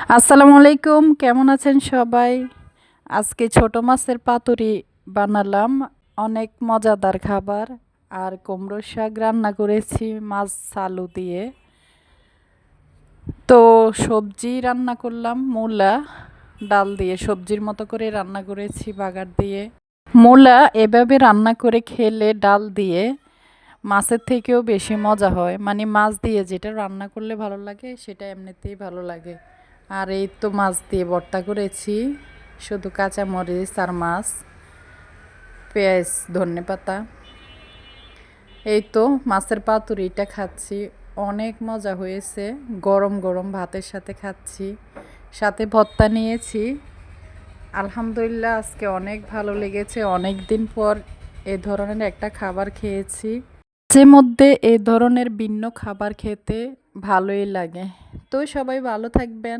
আসসালামু আলাইকুম, কেমন আছেন সবাই? আজকে ছোট মাছের পাতুরি বানালাম, অনেক মজাদার খাবার। আর কুমড়ো শাক রান্না করেছি মাছ আলু দিয়ে। তো সবজি রান্না করলাম মূলা ডাল দিয়ে, সবজির মতো করে রান্না করেছি বাগার দিয়ে। মূলা এভাবে রান্না করে খেলে ডাল দিয়ে মাছের থেকেও বেশি মজা হয়, মানে মাছ দিয়ে যেটা রান্না করলে ভালো লাগে সেটা এমনিতেই ভালো লাগে। আর এই তো মাছ দিয়ে ভর্তা করেছি, শুধু কাঁচামরিচ আর মাছ, পেঁয়াজ, ধনেপাতা। এই তো মাছের পাতুরিটা খাচ্ছি, অনেক মজা হয়েছে। গরম গরম ভাতের সাথে খাচ্ছি, সাথে ভর্তা নিয়েছি। আলহামদুলিল্লাহ, আজকে অনেক ভালো লেগেছে। অনেক দিন পর এ ধরনের একটা খাবার খেয়েছি। মাঝে মধ্যে এ ধরনের ভিন্ন খাবার খেতে ভালোই লাগে। তো সবাই ভালো থাকবেন।